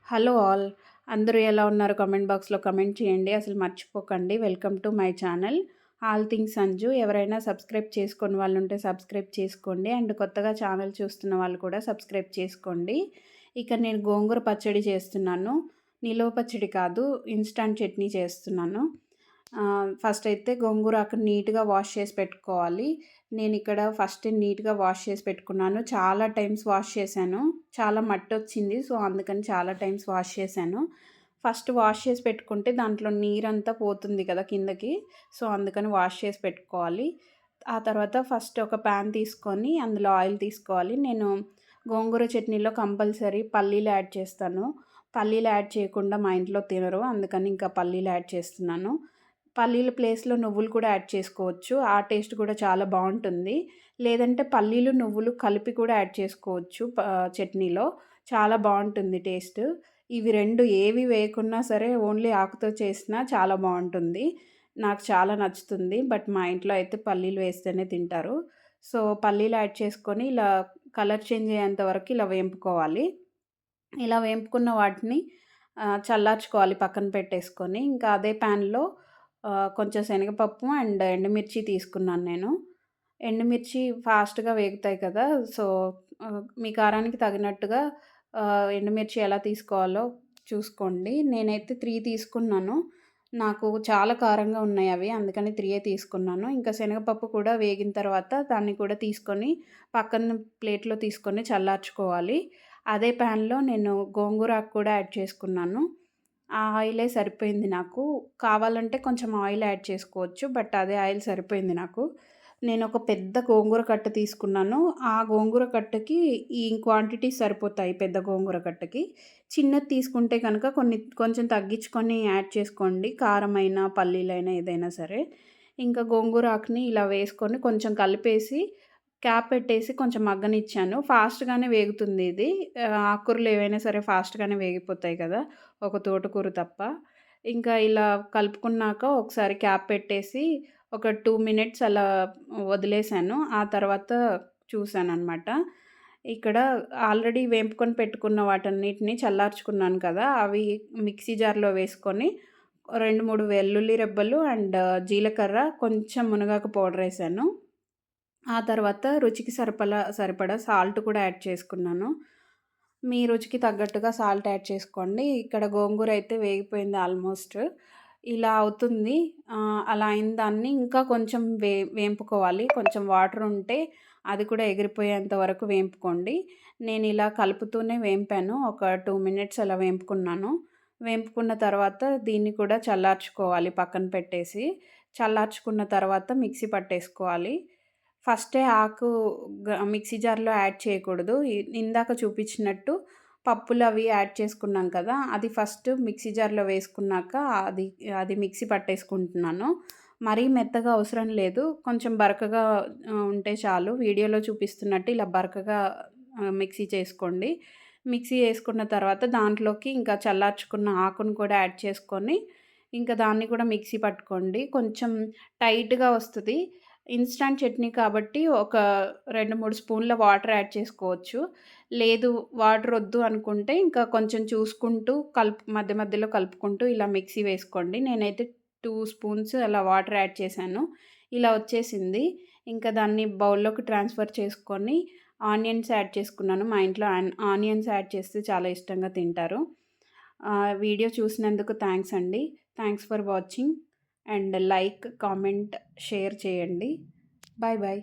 Hello all. అందరూ ఎలా ఉన్నారు? కామెంట్ బాక్స్‌లో కామెంట్ చేయండి. అసలు మర్చిపోకండి. Welcome to my channel all things Anju. ఎవరైనా సబ్స్క్రైబ్ చేసుకోని వాళ్ళుంటే సబ్స్క్రైబ్ చేసుకోండి. అండ్ కొత్తగా ఛానల్ చూస్తున్న వాళ్ళు కూడా సబ్స్క్రైబ్ చేసుకోండి. ఇక నేను గోంగూర పచ్చడి చేస్తున్నాను. నిలువ పచ్చడి కాదు, ఇన్‌స్టాంట్ చట్నీ చేస్తున్నాను. ఫస్ట్ అయితే గోంగూర ఆకుని నీట్‌గా వాష్ చేసి పెట్టుకోవాలి. నేనిక్కడ ఫస్ట్ నీట్‌గా వాష్ చేసి పెట్టుకున్నాను. చాలా టైమ్స్ వాష్ చేశాను. చాలా మట్టొచ్చింది. సో, అందుకని చాలా టైమ్స్ వాష్ చేశాను. ఫస్ట్ వాష్ చేసి పెట్టుకుంటే దాంట్లో నీరంతా పోతుంది కదా కిందకి. సో, అందుకని వాష్ చేసి పెట్టుకోవాలి. ఆ తర్వాత ఫస్ట్ ఒక ప్యాన్ తీసుకొని అందులో ఆయిల్ తీసుకోవాలి. నేను గోంగూర చట్నీలో కంపల్సరీ పల్లీలు యాడ్ చేస్తాను. పల్లీలు యాడ్ చేయకుండా మా ఇంట్లో తినరు. అందుకని ఇంకా పల్లీలు యాడ్ చేస్తున్నాను. పల్లీల ప్లేస్‌లో నువ్వులు కూడా యాడ్ చేసుకోవచ్చు. ఆ టేస్ట్ కూడా చాలా బావుంటుంది. లేదంటే పల్లీలు, నువ్వులు కలిపి కూడా యాడ్ చేసుకోవచ్చు చట్నీలో. చాలా బావుంటుంది టేస్ట్. ఇవి 2 ఏవి వేయకున్నా సరే ఓన్లీ ఆకుతో చేసినా చాలా బావుంటుంది. నాకు చాలా నచ్చుతుంది. బట్ మా ఇంట్లో అయితే పల్లీలు వేస్తేనే తింటారు. సో, పల్లీలు యాడ్ చేసుకొని ఇలా కలర్ చేంజ్ అయ్యేంత వరకు ఇలా వేంపుకోవాలి. ఇలా వేంపుకున్న వాటిని చల్లార్చుకోవాలి పక్కన పెట్టేసుకొని. ఇంకా అదే ప్యాన్‌లో కొంచెం శనగపప్పు అండ్ ఎండుమిర్చి తీసుకున్నాను నేను. ఎండుమిర్చి ఫాస్ట్‌గా వేగుతాయి కదా! సో, మీ కారానికి తగినట్టుగా ఎండుమిర్చి ఎలా తీసుకోవాలో చూసుకోండి. నేనైతే 3 తీసుకున్నాను. నాకు చాలా కారంగా ఉన్నాయి అవి. అందుకని 3 తీసుకున్నాను. ఇంకా శనగపప్పు కూడా వేగిన తర్వాత దాన్ని కూడా తీసుకొని పక్కన ప్లేట్‌లో తీసుకొని చల్లార్చుకోవాలి. అదే ప్యాన్‌లో నేను గోంగూర ఆకు కూడా యాడ్ చేసుకున్నాను. ఆ ఆయిలే సరిపోయింది నాకు. కావాలంటే కొంచెం ఆయిల్ యాడ్ చేసుకోవచ్చు. బట్ అదే ఆయిల్ సరిపోయింది నాకు. నేనొక పెద్ద గోంగూర కట్ట తీసుకున్నాను. ఆ గోంగూర కట్టకి ఈ క్వాంటిటీ సరిపోతాయి పెద్ద గోంగూర కట్టకి. చిన్నది తీసుకుంటే కనుక కొంచెం తగ్గించుకొని యాడ్ చేసుకోండి. కారమైనా, పల్లీలైనా ఏదైనా సరే. ఇంకా గోంగూర ఆకుని ఇలా వేసుకొని కొంచెం కలిపేసి క్యాప్ పెట్టేసి కొంచెం మగ్గనిచ్చాను. ఫాస్ట్‌గానే వేగుతుంది ఇది. ఆకుకూరలు ఏవైనా సరే ఫాస్ట్‌గానే వేగిపోతాయి కదా! ఒక తోటకూర తప్ప. ఇంకా ఇలా కలుపుకున్నాక ఒకసారి క్యాప్ పెట్టేసి ఒక 2 మినిట్స్ అలా వదిలేసాను. ఆ తర్వాత చూసాననమాట. ఇక్కడ ఆల్రెడీ వేంపుకొని పెట్టుకున్న వాటన్నిటిని చల్లార్చుకున్నాను కదా! అవి మిక్సీ జార్‌లో వేసుకొని 2, 3 వెల్లుల్లి రెబ్బలు అండ్ జీలకర్ర, కొంచెం మునగాకు పౌడరేసాను. ఆ తర్వాత రుచికి సరిపడా సాల్ట్ కూడా యాడ్ చేసుకున్నాను. మీ రుచికి తగ్గట్టుగా సాల్ట్ యాడ్ చేసుకోండి. ఇక్కడ గోంగూర అయితే వేగిపోయింది ఆల్మోస్ట్. ఇలా అవుతుంది. అలా అయిన దాన్ని ఇంకా కొంచెం వేంపుకోవాలి. కొంచెం వాటర్ ఉంటే అది కూడా ఎగిరిపోయేంత వరకు వేంపుకోండి. నేను ఇలా కలుపుతూనే వేంపాను. ఒక 2 మినిట్స్ అలా వేంపుకున్నాను. వేంపుకున్న తర్వాత దీన్ని కూడా చల్లార్చుకోవాలి పక్కన పెట్టేసి. చల్లార్చుకున్న తర్వాత మిక్సీ పట్టేసుకోవాలి. ఫస్టే ఆకు మిక్సీ జార్‌లో యాడ్ చేయకూడదు. ఇందాక చూపించినట్టు పప్పులవి యాడ్ చేసుకున్నాం కదా! అది ఫస్ట్ మిక్సీ జార్‌లో వేసుకున్నాక అది అది మిక్సీ పట్టేసుకుంటున్నాను. మరీ మెత్తగా అవసరం లేదు. కొంచెం బరకగా ఉంటే చాలు. వీడియోలో చూపిస్తున్నట్టు ఇలా బరకగా మిక్సీ చేసుకోండి. మిక్సీ చేసుకున్న తర్వాత దాంట్లోకి ఇంకా చల్లార్చుకున్న ఆకును కూడా యాడ్ చేసుకొని, ఇంకా దాన్ని కూడా మిక్సీ పట్టుకోండి. కొంచెం టైట్‌గా వస్తది. ఇన్‌స్టాంట్ చట్నీ కాబట్టి ఒక 2, 3 స్పూన్ల వాటర్ యాడ్ చేసుకోవచ్చు. లేదు వాటరొద్దు అనుకుంటే ఇంకా కొంచెం చూసుకుంటూ మధ్య మధ్యలో కలుపుకుంటూ ఇలా మిక్సీ వేసుకోండి. నేనైతే 2 స్పూన్స్ అలా వాటర్ యాడ్ చేశాను. ఇలా వచ్చేసింది. ఇంకా దాన్ని బౌల్‌లోకి ట్రాన్స్‌ఫర్ చేసుకొని ఆనియన్స్ యాడ్ చేసుకున్నాను. మా ఇంట్లో ఆనియన్స్ యాడ్ చేస్తే చాలా ఇష్టంగా తింటారు. వీడియో చూసినందుకు థాంక్స్ అండి. Thanks for watching and like, comment, share చేయండి. Bye bye.